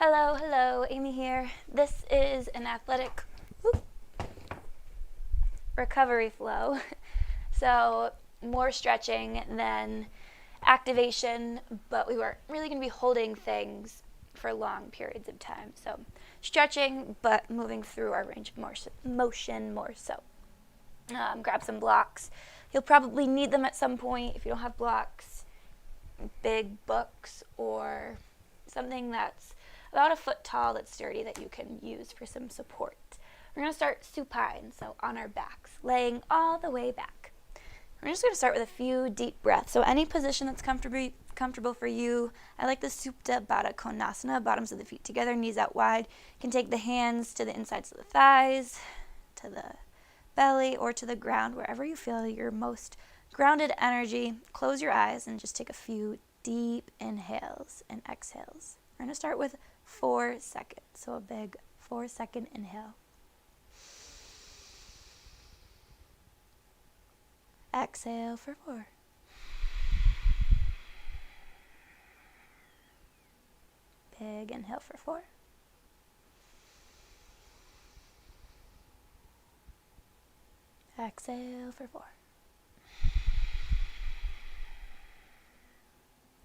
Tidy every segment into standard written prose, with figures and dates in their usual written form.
Hello, Amy here. This is an athletic recovery flow. So more stretching than activation, but we weren't really going to be holding things for long periods of time. So stretching, but moving through our range of motion more so. Grab some blocks. You'll probably need them at some point if you don't have blocks. Big books or something that's about a foot tall that's sturdy that you can use for some support. We're going to start supine, so on our backs, laying all the way back. We're just going to start with a few deep breaths. So any position that's comfortable for you. I like the Supta Baddha Konasana, bottoms of the feet together, knees out wide. You can take the hands to the insides of the thighs, to the belly, or to the ground, wherever you feel your most grounded energy. Close your eyes and just take a few deep inhales and exhales. We're going to start with 4 seconds, so a big 4-second inhale. Exhale for 4. Big inhale for 4. Exhale for 4.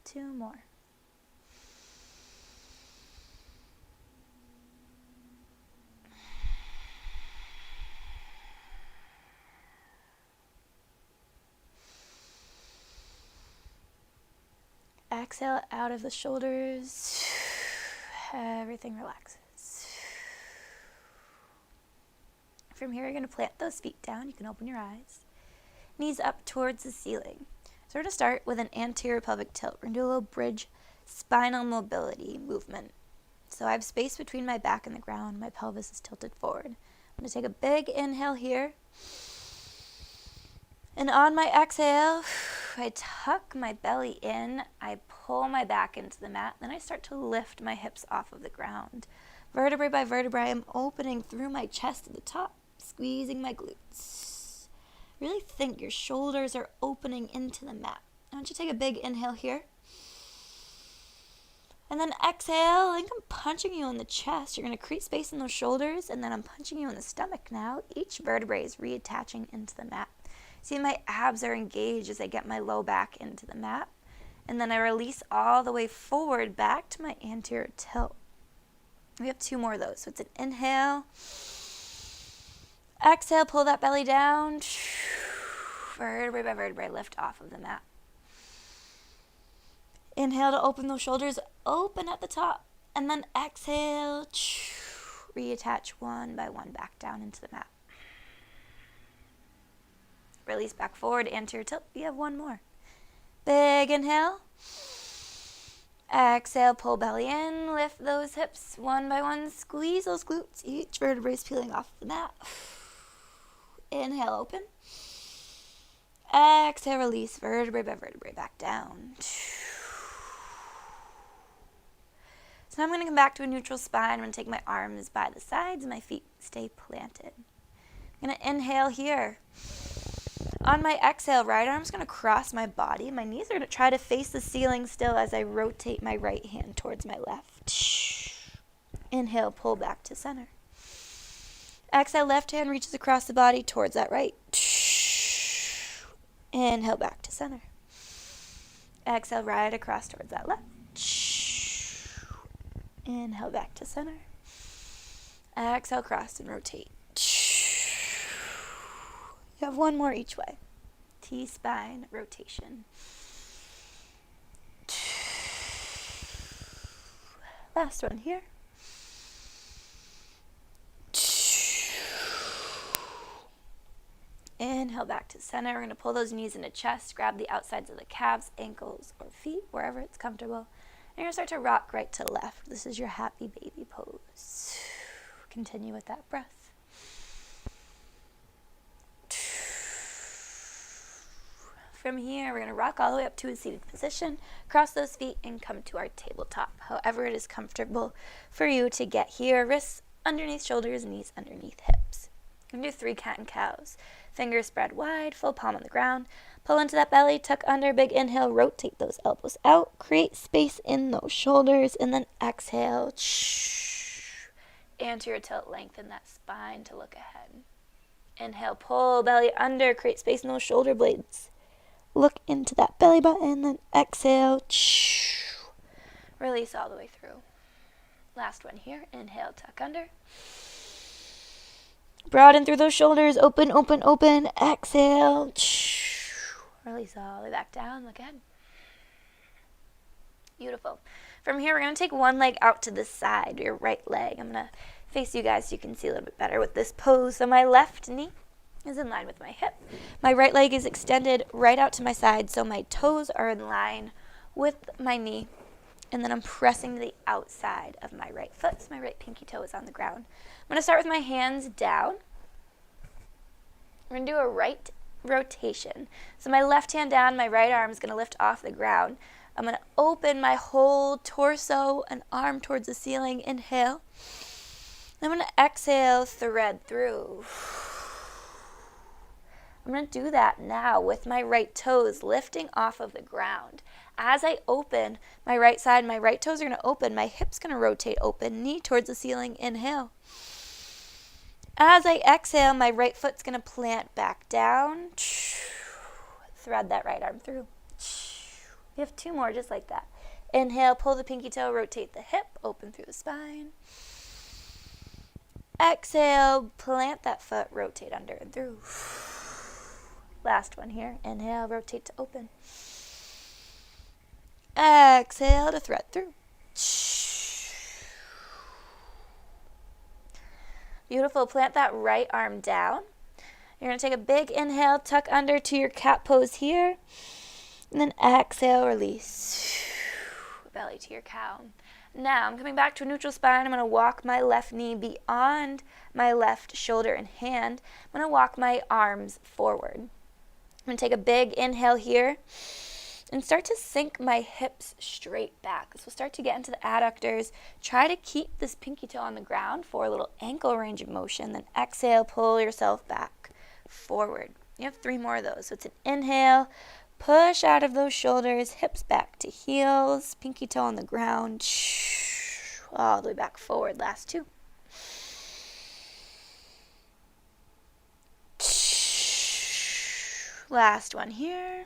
2 more. Exhale out of the shoulders. Everything relaxes. From here, you're going to plant those feet down. You can open your eyes. Knees up towards the ceiling. So we're going to start with an anterior pelvic tilt. We're going to do a little bridge spinal mobility movement. So I have space between my back and the ground. My pelvis is tilted forward. I'm going to take a big inhale here. And on my exhale, I tuck my belly in. I pull my back into the mat. Then I start to lift my hips off of the ground. Vertebrae by vertebrae, I'm opening through my chest to the top, squeezing my glutes. Really think your shoulders are opening into the mat. I want you to take a big inhale here. And then exhale. I think I'm punching you in the chest. You're going to create space in those shoulders, and then I'm punching you in the stomach now. Each vertebrae is reattaching into the mat. See, my abs are engaged as I get my low back into the mat. And then I release all the way forward back to my anterior tilt. We have 2 more of those. So it's an inhale. Exhale, pull that belly down. Vertebrae by vertebrae, lift off of the mat. Inhale to open those shoulders, open at the top. And then exhale, reattach one by one back down into the mat. Release back forward, anterior tilt. We have 1 more. Big inhale. Exhale, pull belly in, lift those hips one by one, squeeze those glutes. Each vertebrae is peeling off the mat. Inhale, open. Exhale, release vertebrae by vertebrae back down. So now I'm going to come back to a neutral spine. I'm going to take my arms by the sides and my feet stay planted. I'm going to inhale here. On my exhale, right arm's going to cross my body. My knees are going to try to face the ceiling still as I rotate my right hand towards my left. Inhale, pull back to center. Exhale, left hand reaches across the body towards that right. Inhale, back to center. Exhale, right across towards that left. Inhale, back to center. Exhale, cross and rotate. You have 1 more each way. T-spine rotation. Last one here. Inhale back to center. We're going to pull those knees into chest. Grab the outsides of the calves, ankles, or feet, wherever it's comfortable. And you're going to start to rock right to left. This is your happy baby pose. Continue with that breath. From here, we're going to rock all the way up to a seated position, cross those feet, and come to our tabletop. However it is comfortable for you to get here. Wrists underneath shoulders, knees underneath hips. I'm going to do 3 cat and cows. Fingers spread wide, full palm on the ground. Pull into that belly, tuck under, big inhale, rotate those elbows out. Create space in those shoulders, and then exhale. Anterior tilt, lengthen that spine to look ahead. Inhale, pull belly under, create space in those shoulder blades. Look into that belly button, then exhale. Release all the way through. Last one here. Inhale, tuck under. Broaden through those shoulders. Open, open, open. Exhale. Release all the way back down. Look ahead. Beautiful. From here, we're going to take one leg out to the side, your right leg. I'm going to face you guys so you can see a little bit better with this pose. So my left knee is in line with my hip. My right leg is extended right out to my side, so my toes are in line with my knee. And then I'm pressing to the outside of my right foot, so my right pinky toe is on the ground. I'm going to start with my hands down. We're going to do a right rotation. So my left hand down, my right arm is going to lift off the ground. I'm going to open my whole torso and arm towards the ceiling. Inhale. I'm going to exhale, thread through. I'm going to do that now with my right toes lifting off of the ground. As I open my right side, my right toes are going to open. My hip's going to rotate open. Knee towards the ceiling. Inhale. As I exhale, my right foot's going to plant back down. Thread that right arm through. You have 2 more just like that. Inhale, pull the pinky toe, rotate the hip, open through the spine. Exhale, plant that foot, rotate under and through. Last one here. Inhale, rotate to open. Exhale to thread through. Beautiful. Plant that right arm down. You're going to take a big inhale, tuck under to your cat pose here. And then exhale, release. Belly to your cow. Now I'm coming back to a neutral spine. I'm going to walk my left knee beyond my left shoulder and hand. I'm going to walk my arms forward. I'm going to take a big inhale here and start to sink my hips straight back. So we'll start to get into the adductors. Try to keep this pinky toe on the ground for a little ankle range of motion. Then exhale, pull yourself back forward. You have 3 more of those. So it's an inhale, push out of those shoulders, hips back to heels, pinky toe on the ground, all the way back forward. Last 2. Last one here.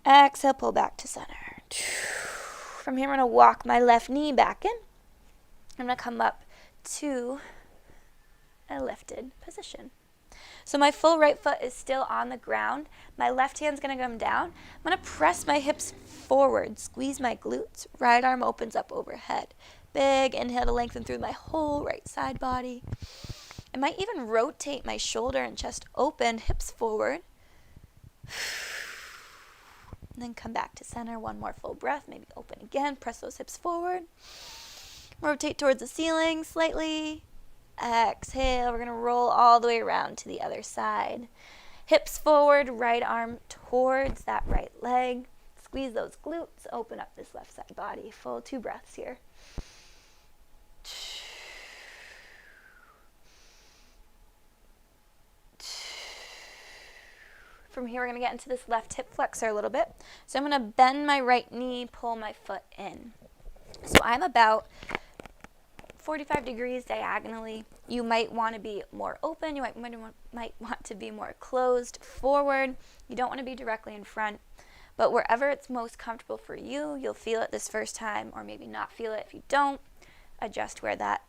Exhale, pull back to center. From here, I'm going to walk my left knee back in. I'm going to come up to a lifted position. So my full right foot is still on the ground. My left hand's going to come down. I'm going to press my hips forward, squeeze my glutes. Right arm opens up overhead. Big inhale to lengthen through my whole right side body. I might even rotate my shoulder and chest open, hips forward. And then come back to center. 1 more full breath. Maybe open again. Press those hips forward. Rotate towards the ceiling slightly. Exhale. We're going to roll all the way around to the other side. Hips forward. Right arm towards that right leg. Squeeze those glutes. Open up this left side body. Full 2 breaths here. From here, we're going to get into this left hip flexor a little bit. So I'm going to bend my right knee, pull my foot in. So I'm about 45 degrees diagonally. You might want to be more open. You might want to be more closed forward. You don't want to be directly in front. But wherever it's most comfortable for you, you'll feel it this first time or maybe not feel it. If you don't, adjust where that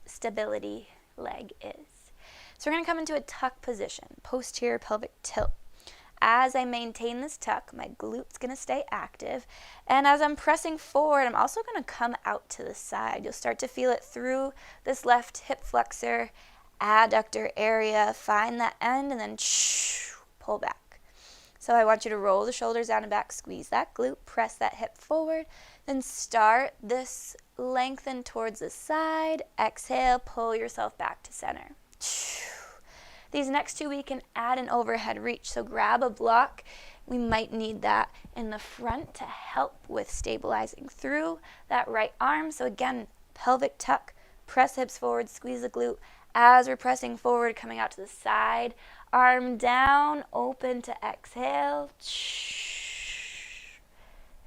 stability leg is. So we're going to come into a tuck position, posterior pelvic tilt. As I maintain this tuck, my glute's going to stay active. And as I'm pressing forward, I'm also going to come out to the side. You'll start to feel it through this left hip flexor, adductor area. Find that end and then pull back. So I want you to roll the shoulders down and back, squeeze that glute, press that hip forward. Then start this lengthen towards the side. Exhale, pull yourself back to center. These next 2 we can add an overhead reach. So grab a block. We might need that in the front to help with stabilizing through that right arm. So again, pelvic tuck, Press hips forward, squeeze the glute. As we're pressing forward, coming out to the side, arm down, open to exhale.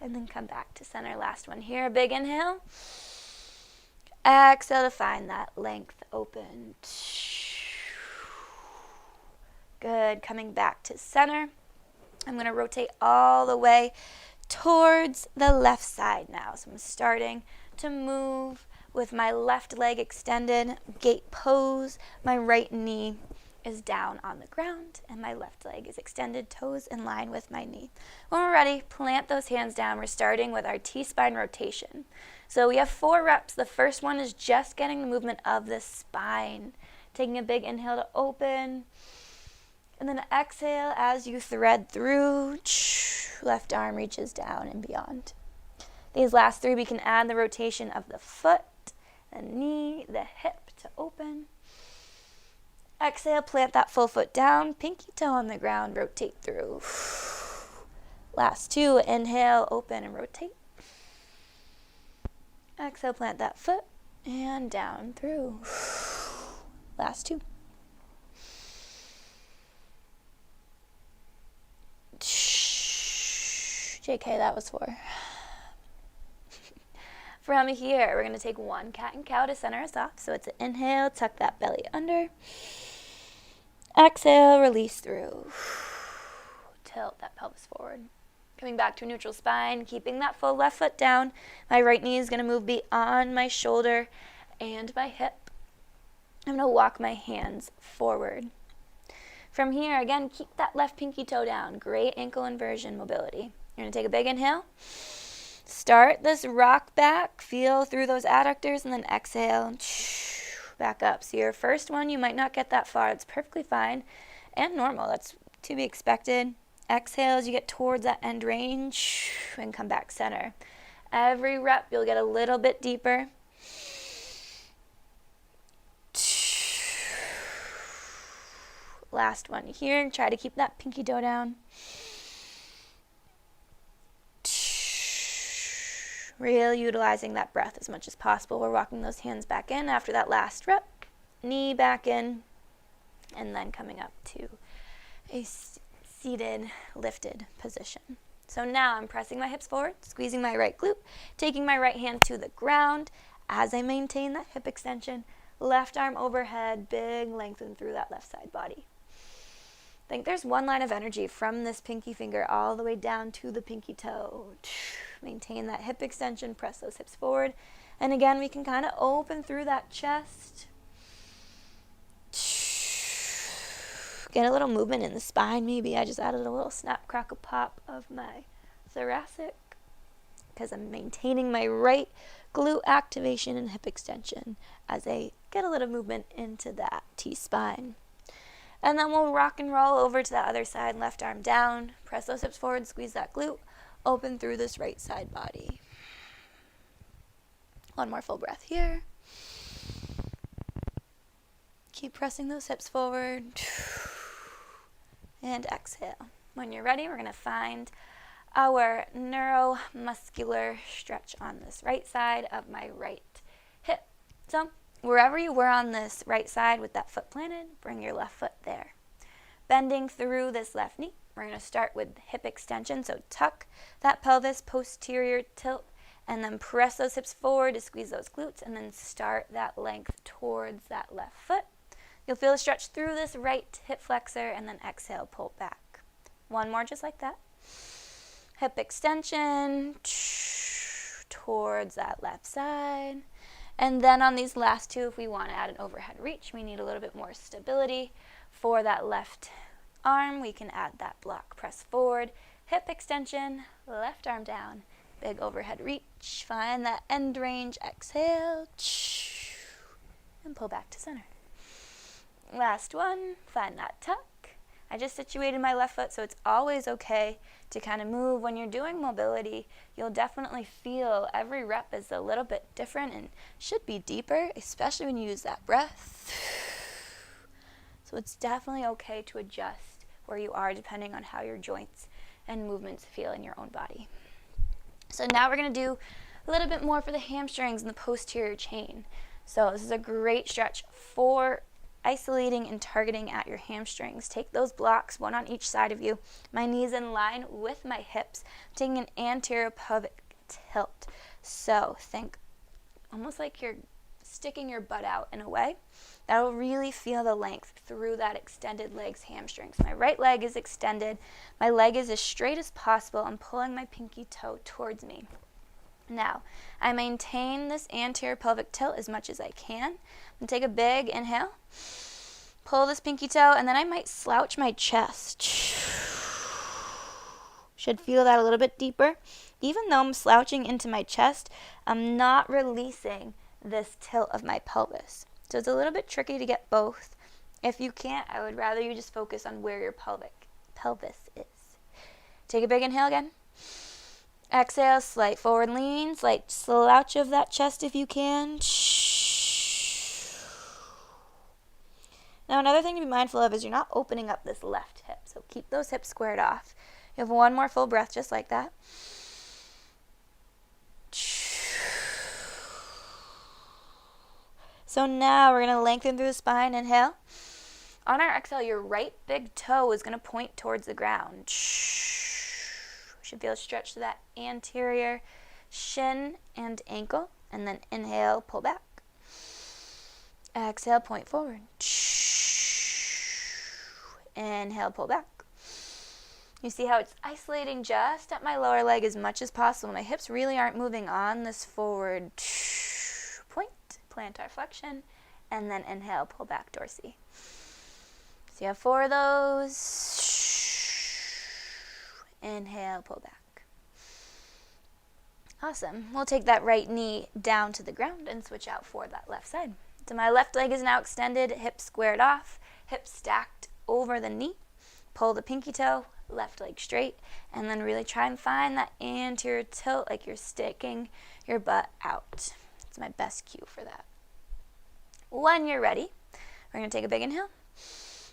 And then come back to center. Last one here. Big inhale. Exhale to find that length, open. Good. Coming back to center. I'm going to rotate all the way towards the left side now. So I'm starting to move with my left leg extended, gate pose. My right knee is down on the ground and my left leg is extended, toes in line with my knee. When we're ready, plant those hands down. We're starting with our T-spine rotation. So we have 4 reps. The first one is just getting the movement of the spine. Taking a big inhale to open. And then exhale as you thread through. Left arm reaches down and beyond. These last 3, we can add the rotation of the foot, the knee, the hip to open. Exhale, plant that full foot down, pinky toe on the ground, rotate through. Last 2, inhale, open and rotate. Exhale, plant that foot and down through. Last 2. JK, that was 4. From here, we're going to take 1 cat and cow to center us off. So it's an inhale, tuck that belly under. Exhale, release through. Tilt that pelvis forward. Coming back to a neutral spine, keeping that full left foot down. My right knee is going to move beyond my shoulder and my hip. I'm going to walk my hands forward. From here, again, keep that left pinky toe down. Great ankle inversion mobility. You're going to take a big inhale. Start this rock back. Feel through those adductors and then exhale. Back up. So your first one, you might not get that far. It's perfectly fine and normal. That's to be expected. Exhale as you get towards that end range and come back center. Every rep, you'll get a little bit deeper. Last one here. Try to keep that pinky toe down. Really utilizing that breath as much as possible. We're walking those hands back in after that last rep. Knee back in. And then coming up to a seated, lifted position. So now I'm pressing my hips forward, squeezing my right glute, taking my right hand to the ground as I maintain that hip extension. Left arm overhead, big lengthen through that left side body. I think there's one line of energy from this pinky finger all the way down to the pinky toe. Maintain that hip extension, press those hips forward. And again, we can kind of open through that chest. Get a little movement in the spine maybe. I just added a little snap, crackle, pop of my thoracic because I'm maintaining my right glute activation and hip extension as I get a little movement into that T-spine. And then we'll rock and roll over to the other side, left arm down, press those hips forward, squeeze that glute, open through this right side body. One more full breath here. Keep pressing those hips forward. And exhale. When you're ready, we're going to find our neuromuscular stretch on this right side of my right hip. So wherever you were on this right side with that foot planted, bring your left foot there. Bending through this left knee, we're going to start with hip extension. So tuck that pelvis, posterior tilt, and then press those hips forward to squeeze those glutes, and then start that length towards that left foot. You'll feel a stretch through this right hip flexor, and then exhale, pull back. One more just like that. Hip extension towards that left side. And then on these last 2, if we want to add an overhead reach, we need a little bit more stability. For that left arm, we can add that block. Press forward, hip extension, left arm down, big overhead reach. Find that end range, exhale, and pull back to center. Last one, find that tuck. I just situated my left foot, so it's always okay to kind of move. When you're doing mobility, you'll definitely feel every rep is a little bit different and should be deeper, especially when you use that breath. So it's definitely okay to adjust where you are depending on how your joints and movements feel in your own body. So now we're going to do a little bit more for the hamstrings and the posterior chain. So this is a great stretch for isolating and targeting at your hamstrings. Take those blocks, one on each side of you. My knees in line with my hips. I'm taking an anterior pelvic tilt. So think almost like you're sticking your butt out in a way. That'll really feel the length through that extended leg's hamstrings. My right leg is extended. My leg is as straight as possible. I'm pulling my pinky toe towards me. Now, I maintain this anterior pelvic tilt as much as I can. I'm going to take a big inhale, pull this pinky toe, and then I might slouch my chest. Should feel that a little bit deeper. Even though I'm slouching into my chest, I'm not releasing this tilt of my pelvis. So it's a little bit tricky to get both. If you can't, I would rather you just focus on where your pelvis is. Take a big inhale again. Exhale, slight forward lean, slight slouch of that chest if you can. Now another thing to be mindful of is you're not opening up this left hip. So keep those hips squared off. You have one more full breath just like that. So now we're going to lengthen through the spine. Inhale. On our exhale, your right big toe is going to point towards the ground. Should feel a stretch to that anterior shin and ankle. And then inhale, pull back. Exhale, point forward. Inhale, pull back. You see how it's isolating just at my lower leg as much as possible. My hips really aren't moving on this forward point, plantar flexion, and then inhale, pull back, dorsey. So you have 4 of those. Inhale, pull back. Awesome. We'll take that right knee down to the ground and switch out for that left side. So my left leg is now extended, hips squared off, hips stacked over the knee. Pull the pinky toe, left leg straight, and then really try and find that anterior tilt like you're sticking your butt out. It's my best cue for that. When you're ready, we're going to take a big inhale.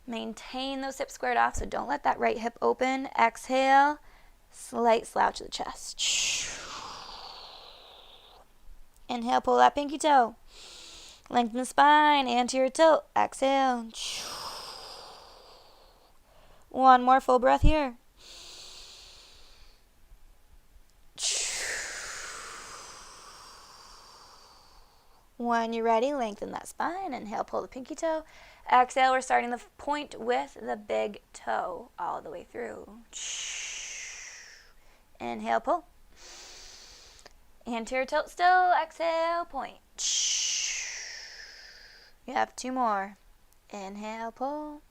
Maintain those hips squared off, so don't let that right hip open. Exhale, slight slouch of the chest. Inhale, pull that pinky toe. Lengthen the spine, anterior tilt. Exhale. One more full breath here. When you're ready, lengthen that spine. Inhale, pull the pinky toe. Exhale, we're starting the point with the big toe all the way through. Inhale, pull. Anterior tilt still. Exhale, point. You have 2 more. Inhale, pull.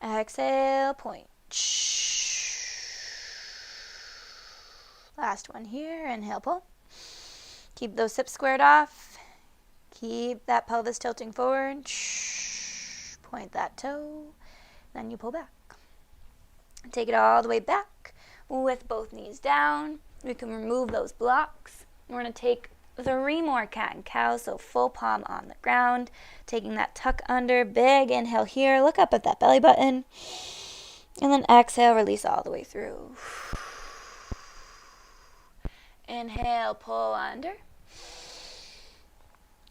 Exhale, point. Last one here. Inhale, pull. Keep those hips squared off. Keep that pelvis tilting forward. Point that toe. Then you pull back. Take it all the way back with both knees down. We can remove those blocks. We're going to take 3 more cat and cow, so full palm on the ground. Taking that tuck under, big inhale here. Look up at that belly button. And then exhale, release all the way through. Inhale, pull under.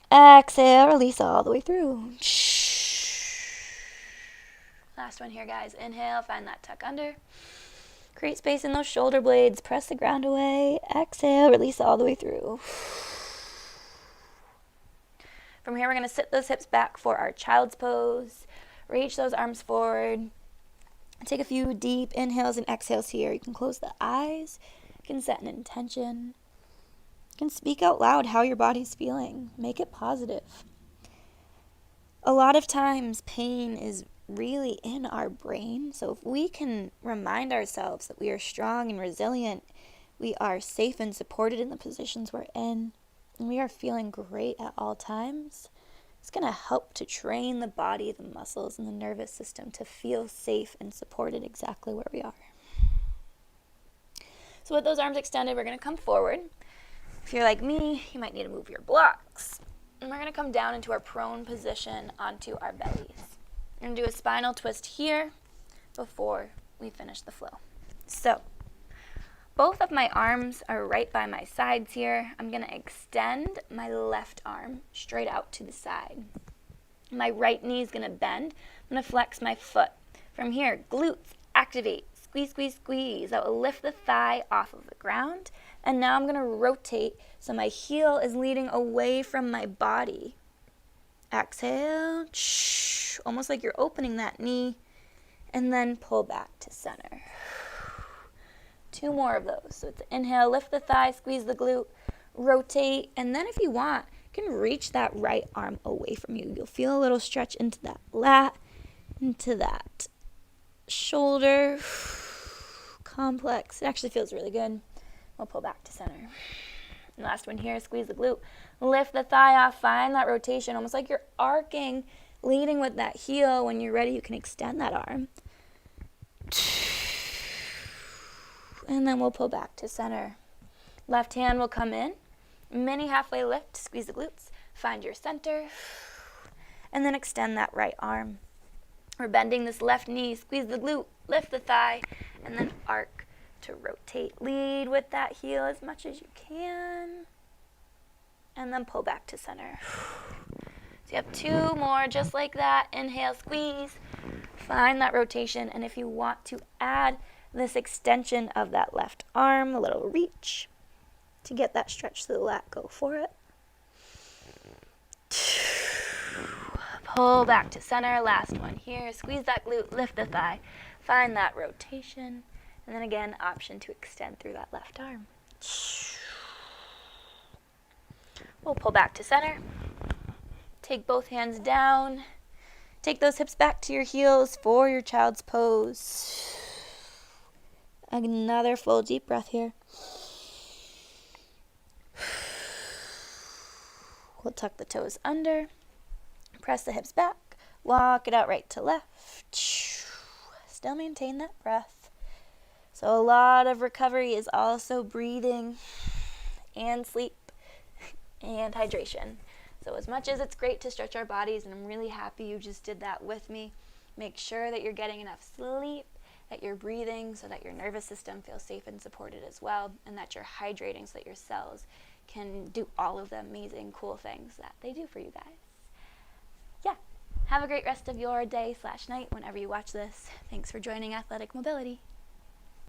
Exhale, release all the way through. Last one here, guys. Inhale, find that tuck under. Create space in those shoulder blades. Press the ground away. Exhale, release all the way through. From here, we're going to sit those hips back for our child's pose. Reach those arms forward. Take a few deep inhales and exhales here. You can close the eyes. You can set an intention. You can speak out loud how your body's feeling. Make it positive. A lot of times, pain is really in our brain. So if we can remind ourselves that we are strong and resilient, we are safe and supported in the positions we're in, and we are feeling great at all times, it's going to help to train the body, the muscles, and the nervous system to feel safe and supported exactly where we are. So with those arms extended, we're going to come forward. If you're like me, you might need to move your blocks. And we're going to come down into our prone position onto our bellies. We're going to do a spinal twist here before we finish the flow. So, both of my arms are right by my sides here. I'm going to extend my left arm straight out to the side. My right knee is going to bend. I'm going to flex my foot. From here, glutes activate. Squeeze, squeeze, squeeze. That will lift the thigh off of the ground. And now I'm going to rotate so my heel is leading away from my body. Exhale. Almost like you're opening that knee. And then pull back to center. 2 more of those. So it's inhale, lift the thigh, squeeze the glute, rotate. And then if you want, you can reach that right arm away from you. You'll feel a little stretch into that lat, into that shoulder. Complex. It actually feels really good. We'll pull back to center. And last one here, squeeze the glute. Lift the thigh off, find that rotation, almost like you're arcing, leading with that heel. When you're ready, you can extend that arm. And then we'll pull back to center. Left hand will come in. Mini halfway lift, squeeze the glutes. Find your center. And then extend that right arm. We're bending this left knee, squeeze the glute, lift the thigh, and then arc to rotate. Lead with that heel as much as you can. And then pull back to center. So you have 2 more just like that. Inhale, squeeze. Find that rotation. And if you want to add this extension of that left arm, a little reach to get that stretch to the lat, go for it. Pull back to center. Last one here. Squeeze that glute, lift the thigh. Find that rotation. And then again, option to extend through that left arm. We'll pull back to center. Take both hands down. Take those hips back to your heels for your child's pose. Another full deep breath here. We'll tuck the toes under. Press the hips back. Walk it out right to left. Still maintain that breath. So a lot of recovery is also breathing and sleep and hydration. So as much as it's great to stretch our bodies, and I'm really happy you just did that with me, make sure that you're getting enough sleep, that you're breathing so that your nervous system feels safe and supported as well, and that you're hydrating so that your cells can do all of the amazing, cool things that they do for you guys. Yeah, have a great rest of your day/night whenever you watch this. Thanks for joining Athletic Mobility.